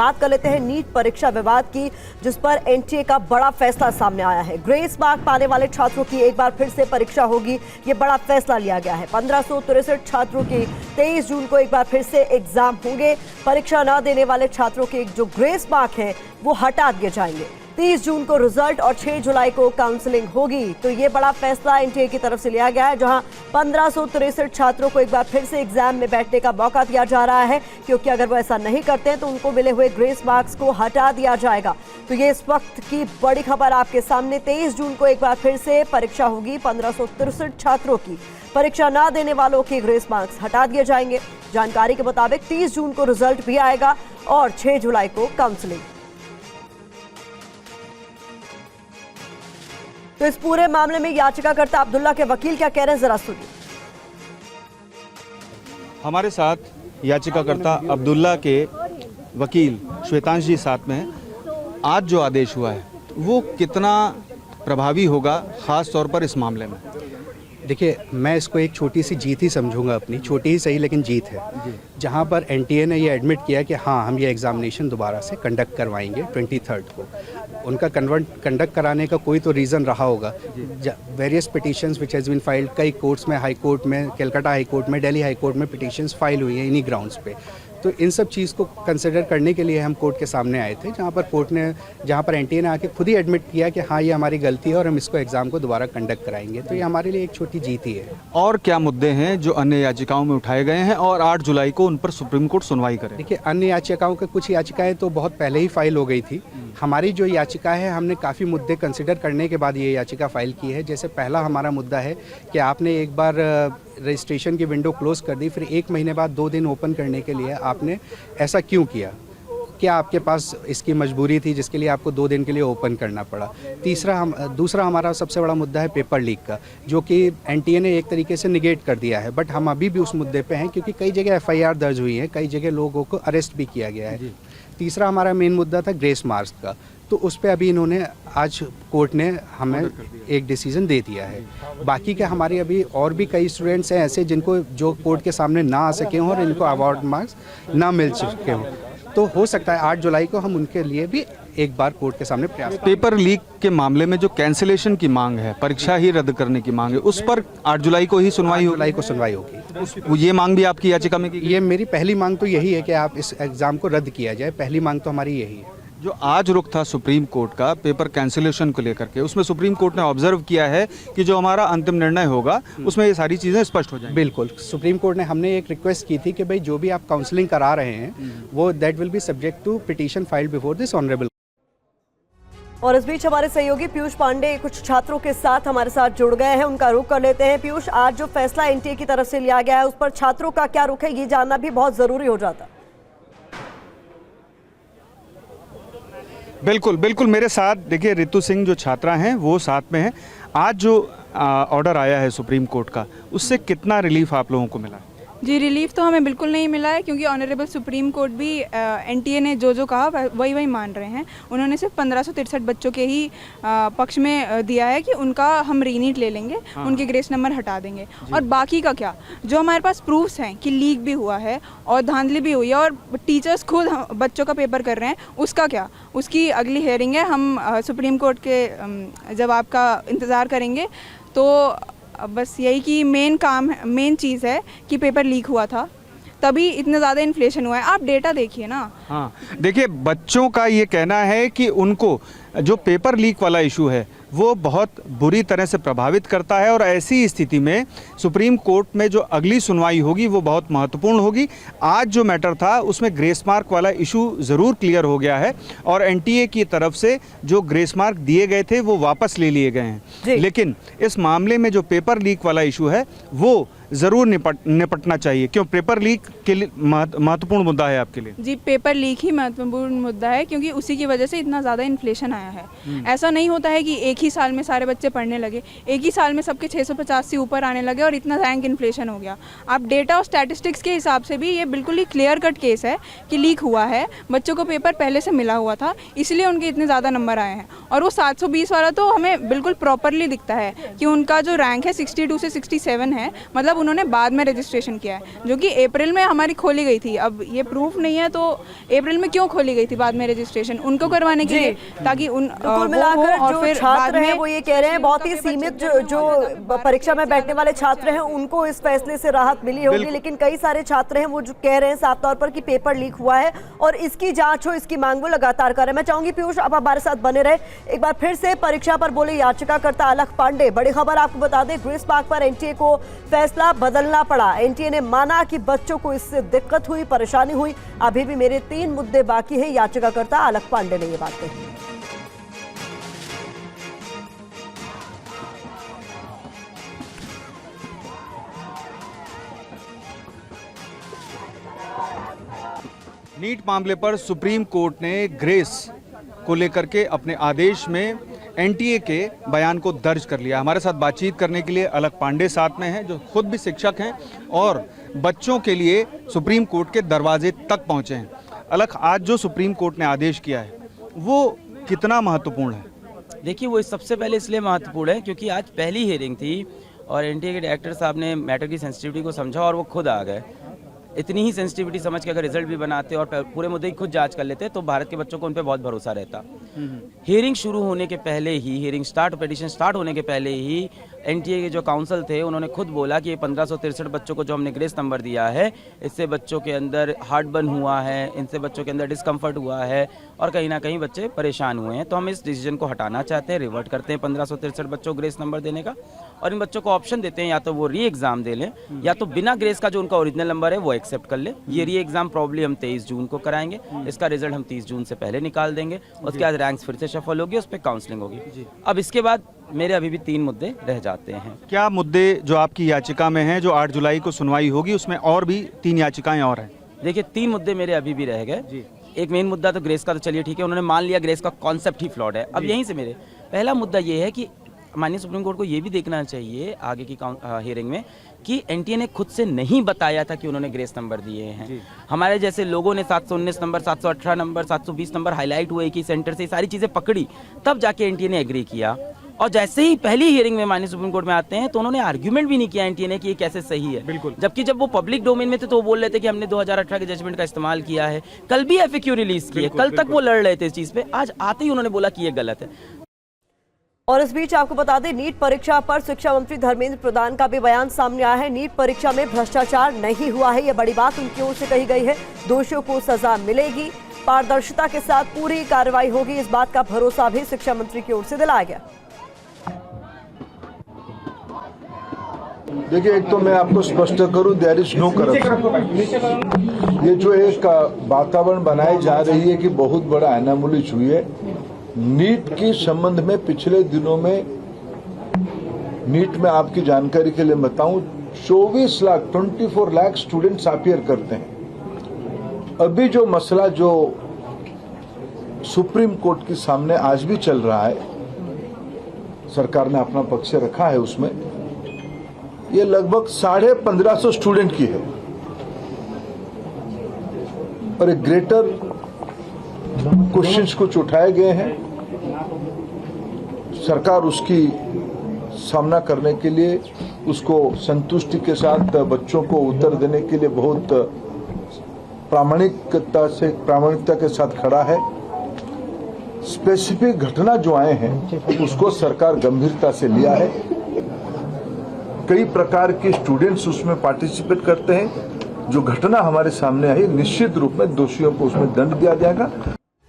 बात कर लेते हैं नीट परीक्षा विवाद की, जिस पर एनटीए का बड़ा फैसला सामने आया है। ग्रेस मार्क पाने वाले छात्रों की एक बार फिर से परीक्षा होगी, ये बड़ा फैसला लिया गया है। 1563 छात्रों की 23 जून को एक बार फिर से एग्जाम होंगे। परीक्षा न देने वाले छात्रों के जो ग्रेस मार्क हैं वो हटा दिए जाएंगे। 30 जून को रिजल्ट और 6 जुलाई को काउंसलिंग होगी। तो ये बड़ा फैसला एनटीए की तरफ से लिया गया है, जहां 1563 छात्रों को एक बार फिर से एग्जाम में बैठने का मौका दिया जा रहा है, क्योंकि अगर वो ऐसा नहीं करते हैं तो उनको मिले हुए ग्रेस मार्क्स को हटा दिया जाएगा। तो ये इस वक्त की बड़ी खबर आपके सामने। 23 जून को एक बार फिर से परीक्षा होगी। 1563 छात्रों की परीक्षा न देने वालों के ग्रेस मार्क्स हटा दिए जाएंगे। जानकारी के मुताबिक 30 जून को रिजल्ट भी आएगा और 6 जुलाई को काउंसलिंग। तो इस पूरे मामले में याचिकाकर्ता अब्दुल्ला के वकील क्या कह रहे हैं, जरा सुनिए। हमारे साथ याचिकाकर्ता अब्दुल्ला के वकील श्वेतांश जी साथ में हैं। आज जो आदेश हुआ है वो कितना प्रभावी होगा, खास तौर पर इस मामले में? देखिए, मैं इसको एक छोटी सी जीत ही समझूंगा, अपनी छोटी ही सही लेकिन जीत है। जहां पर एनटीए ने ये एडमिट किया कि हाँ, हम ये एग्जामिनेशन दोबारा से कंडक्ट करवाएंगे 23 को। उनका कंडक्ट कराने का कोई तो रीज़न रहा होगा। Various petitions which has been filed, कई कोर्ट्स में, हाई कोर्ट में, कलकत्ता हाई कोर्ट में, दिल्ली हाई कोर्ट में पिटिशंस फाइल हुई हैं इन्हीं ग्राउंड्स पे। तो इन सब चीज़ को कंसिडर करने के लिए हम कोर्ट के सामने आए थे, जहाँ पर एनटीए ने आके खुद ही एडमिट किया कि हाँ, ये हमारी गलती है और हम इसको एग्ज़ाम को दोबारा कंडक्ट कराएंगे। तो ये हमारे लिए एक छोटी जीत ही है। और क्या मुद्दे हैं जो अन्य याचिकाओं में उठाए गए हैं और 8 जुलाई को उन पर सुप्रीम कोर्ट सुनवाई करे? देखिए, अन्य याचिकाओं के कुछ याचिकाएं तो बहुत पहले ही फाइल हो गई थी। हमारी जो याचिका है, हमने काफ़ी मुद्दे कंसिडर करने के बाद ये याचिका फाइल की है। जैसे पहला हमारा मुद्दा है कि आपने एक बार रजिस्ट्रेशन की विंडो क्लोज़ कर दी, फिर 1 महीने बाद 2 दिन ओपन करने के लिए आपने ऐसा क्यों किया? क्या आपके पास इसकी मजबूरी थी जिसके लिए आपको 2 दिन के लिए ओपन करना पड़ा? दूसरा हमारा सबसे बड़ा मुद्दा है पेपर लीक का, जो कि एनटीए ने एक तरीके से निगेट कर दिया है। बट हम अभी भी उस मुद्दे पे हैं, क्योंकि कई जगह एफआईआर दर्ज हुई है, कई जगह लोगों को अरेस्ट भी किया गया है। तीसरा हमारा मेन मुद्दा था ग्रेस मार्क्स का। तो उस पर अभी इन्होंने, आज कोर्ट ने हमें एक डिसीजन दे दिया है। बाकी के हमारे अभी और भी कई स्टूडेंट्स हैं ऐसे जिनको, जो कोर्ट के सामने ना आ सके हों और इनको अवार्ड मार्क्स ना मिल चुके हों। तो हो सकता है 8 जुलाई को हम उनके लिए भी एक बार कोर्ट के सामने प्रयास। पेपर लीक के मामले में जो कैंसिलेशन की मांग है, परीक्षा ही रद्द करने की मांग है, उस पर 8 जुलाई को ही सुनवाई होगी? 8 जुलाई को सुनवाई होगी। ये मांग भी आपकी याचिका में की? ये मेरी पहली मांग तो यही है कि आप इस एग्ज़ाम को रद्द किया जाए। पहली मांग तो हमारी यही है। जो आज रुख था सुप्रीम कोर्ट का पेपर कैंसिलेशन को लेकर के, उसमें सुप्रीम कोर्ट ने ऑब्जर्व किया है कि जो हमारा अंतिम निर्णय होगा उसमें ये सारी चीज़ें स्पष्ट हो जाएंगी। बिल्कुल, सुप्रीम कोर्ट ने, हमने एक रिक्वेस्ट की थी कि भाई जो भी आप काउंसलिंग करा रहे हैं वो that will be subject to petition filed before this honourable. और इस बीच हमारे सहयोगी पीयूष पांडे कुछ छात्रों के साथ हमारे साथ जुड़ गए हैं, उनका रुख कर लेते हैं। पीयूष, आज जो फैसला एनटीए की तरफ से लिया गया है उस पर छात्रों का क्या रुख है, ये जानना भी बहुत जरूरी हो जाता है। बिल्कुल, मेरे साथ देखिए रितु सिंह जो छात्रा हैं वो साथ में हैं। आज जो ऑर्डर आया है सुप्रीम कोर्ट का, उससे कितना रिलीफ आप लोगों को मिला? जी, रिलीफ तो हमें बिल्कुल नहीं मिला है, क्योंकि ऑनरेबल सुप्रीम कोर्ट भी एनटीए ने जो कहा वही मान रहे हैं। उन्होंने सिर्फ 1563 बच्चों के ही पक्ष में दिया है कि उनका हम रीनीट ले लेंगे, उनके ग्रेस नंबर हटा देंगे। और बाकी का क्या, जो हमारे पास प्रूफ्स हैं कि लीक भी हुआ है और धांधली भी हुई है और टीचर्स खुद बच्चों का पेपर कर रहे हैं, उसका क्या? उसकी अगली हियरिंग है, हम सुप्रीम कोर्ट के जवाब का इंतज़ार करेंगे। तो बस यही कि मेन चीज़ है कि पेपर लीक हुआ था, तभी इतना ज़्यादा इन्फ्लेशन हुआ है। आप डेटा देखिए ना। हाँ, देखिए बच्चों का ये कहना है कि उनको जो पेपर लीक वाला इशू है वो बहुत बुरी तरह से प्रभावित करता है, और ऐसी स्थिति में सुप्रीम कोर्ट में जो अगली सुनवाई होगी वो बहुत महत्वपूर्ण होगी। आज जो मैटर था उसमें ग्रेस मार्क वाला इशू ज़रूर क्लियर हो गया है और एनटीए की तरफ से जो ग्रेस मार्क दिए गए थे वो वापस ले लिए गए हैं। लेकिन इस मामले में जो पेपर लीक वाला इशू है वो ज़रूर निपटना चाहिए। क्यों पेपर लीक के लिए महत्वपूर्ण मुद्दा है आपके लिए? जी, पेपर लीक ही महत्वपूर्ण मुद्दा है, क्योंकि उसी की वजह से इतना ज़्यादा इन्फ्लेशन आया है। ऐसा नहीं होता है कि एक ही साल में सारे बच्चे पढ़ने लगे, एक ही साल में सबके 650 से ऊपर आने लगे और इतना रैंक इन्फ्लेशन हो गया। आप डेटा और स्टैटिस्टिक्स के हिसाब से भी ये बिल्कुल ही क्लियर कट केस है कि लीक हुआ है, बच्चों को पेपर पहले से मिला हुआ था, इसलिए उनके इतने ज़्यादा नंबर आए हैं। और वो 720 वाला तो हमें बिल्कुल प्रॉपरली दिखता है कि उनका जो रैंक है 62 से 67 है, मतलब उन्होंने बाद में रजिस्ट्रेशन किया है, जो कि अप्रैल में हमारी खोली गई थी। अब ये प्रूफ नहीं है तो अप्रैल में क्यों खोली गई थी बाद में रजिस्ट्रेशन उनको करवाने के लिए, ताकि उन कुल मिलाकर जो छात्र हैं वो ये कह रहे हैं बहुत ही सीमित जो परीक्षा में बैठने वाले छात्र हैं उनको इस फैसले से राहत मिली होगी, लेकिन कई सारे छात्र हैं वो जो कह रहे हैं साफ तौर पर कि पेपर लीक हुआ है और इसकी जांच हो, इसकी मांग वो लगातार कर रहे हैं। मैं चाहूंगी पीयूष आप हमारे साथ बने रहे। एक बार फिर से परीक्षा पर बोले याचिकाकर्ता अलख पांडे। बड़ी खबर आपको बता दें, ग्रेस मार्क पर एनटीए को फैसला बदलना पड़ा। एनटीए ने माना कि बच्चों को इससे दिक्कत हुई, परेशानी हुई, अभी भी मेरे 3 मुद्दे बाकी है। याचिकाकर्ता अलख पांडे ने ये बात कही। नीट मामले पर सुप्रीम कोर्ट ने ग्रेस को लेकर के अपने आदेश में एनटीए के बयान को दर्ज कर लिया। हमारे साथ बातचीत करने के लिए अलख पांडे साथ में हैं, जो खुद भी शिक्षक हैं और बच्चों के लिए सुप्रीम कोर्ट के दरवाजे तक पहुंचे हैं। अलख, आज जो सुप्रीम कोर्ट ने आदेश किया है वो कितना महत्वपूर्ण है? देखिए, वो सबसे पहले इसलिए महत्वपूर्ण है क्योंकि आज पहली हियरिंग थी और एनटीए के डायरेक्टर साहब ने मैटर की सेंसिटिविटी को समझा और वो खुद आ गए। इतनी ही सेंसिटिविटी समझ के अगर रिजल्ट भी बनाते और पूरे मुद्दे की खुद जांच कर लेते तो भारत के बच्चों को उन पर बहुत भरोसा रहता। हियरिंग शुरू होने के पहले ही, हियरिंग स्टार्ट, पिटीशन स्टार्ट होने के पहले ही एनटीए के जो काउंसिल थे उन्होंने खुद बोला कि ये 1563 बच्चों को जो हमने ग्रेस नंबर दिया है, इससे बच्चों के अंदर हार्ट बर्न हुआ है, इनसे बच्चों के अंदर डिस्कम्फर्ट हुआ है और कहीं ना कहीं बच्चे परेशान हुए हैं। तो हम इस डिसीजन को हटाना चाहते हैं, रिवर्ट करते हैं 1563 बच्चों को ग्रेस नंबर देने का और इन बच्चों को ऑप्शन देते हैं या तो वो री एग्जाम दे लें या तो बिना ग्रेस का जो उनका ओरिजिनल नंबर है वो एक्सेप्ट कर ले। ये री एग्जाम प्रॉब्ली हम 23 जून को कराएंगे, इसका रिजल्ट हम 30 जून से पहले निकाल देंगे, उसके बाद रैंक्स फिर से शफल होगी, उस पर काउंसलिंग होगी। अब इसके बाद मेरे अभी भी 3 मुद्दे रह जाते हैं। क्या मुद्दे जो आपकी याचिका में हैं, जो 8 जुलाई को सुनवाई होगी, उसमें और भी 3 याचिकाएं और हैं? देखिए, 3 मुद्दे मेरे अभी भी रह गए। एक मेन मुद्दा तो ग्रेस का तो चलिए ठीक है, उन्होंने मान लिया ग्रेस का कॉन्सेप्ट ही फ्लॉड है। अब यहीं से मेरे पहला मुद्दा ये है कि माननीय सुप्रीम कोर्ट को ये भी देखना चाहिए आगे की हियरिंग में कि एनटीए ने खुद से नहीं बताया था कि उन्होंने ग्रेस नंबर दिए हैं। हमारे जैसे लोगों ने 719 नंबर, 718 नंबर, 720 नंबर हाईलाइट हुए कि सेंटर से सारी चीज़ें पकड़ी, तब जाके एनटीए ने एग्री किया। और जैसे ही पहली हियरिंग में माननीय सुप्रीम कोर्ट में आते हैं तो उन्होंने आर्ग्यूमेंट भी नहीं किया एनटीए ने कि ये कैसे सही है। बिल्कुल। जबकि जब वो पब्लिक डोमेन में थे तो वो बोल रहे थे कि हमने 2018 के जजमेंट का इस्तेमाल किया है। कल भी एफएक्यू रिलीज किए, कल तक वो लड़ रहे थे इस चीज़ पे, आज आते ही उन्होंने बोला कि ये गलत है। और इस बीच आपको बता दें, नीट परीक्षा पर शिक्षा मंत्री धर्मेंद्र प्रधान का भी बयान सामने आया है। नीट परीक्षा में भ्रष्टाचार नहीं हुआ है, यह बड़ी बात उनकी ओर से कही गई है। दोषियों को सजा मिलेगी, पारदर्शिता के साथ पूरी कार्रवाई होगी, इस बात का भरोसा भी शिक्षा मंत्री की ओर से दिलाया गया। देखिए, एक तो मैं आपको स्पष्ट करूं, देयर इज नो करप्शन। ये जो एक वातावरण बनाई जा रही है कि बहुत बड़ा एनामोली हुई है नीट के संबंध में, पिछले दिनों में नीट में आपकी जानकारी के लिए बताऊं 24 लाख स्टूडेंट्स अपियर करते हैं। अभी जो मसला जो सुप्रीम कोर्ट के सामने आज भी चल रहा है, सरकार ने अपना पक्ष रखा है उसमें, ये लगभग 1550 स्टूडेंट की है और एक ग्रेटर क्वेश्चंस कुछ उठाए गए हैं। सरकार उसकी सामना करने के लिए, उसको संतुष्टि के साथ बच्चों को उत्तर देने के लिए बहुत प्रामाणिकता के साथ खड़ा है। स्पेसिफिक घटना जो आए हैं उसको सरकार गंभीरता से लिया है। कई प्रकार के स्टूडेंट्स उसमें पार्टिसिपेट करते हैं। जो घटना हमारे सामने आई, निश्चित रूप में दोषियों को उसमें दंड दिया जाएगा।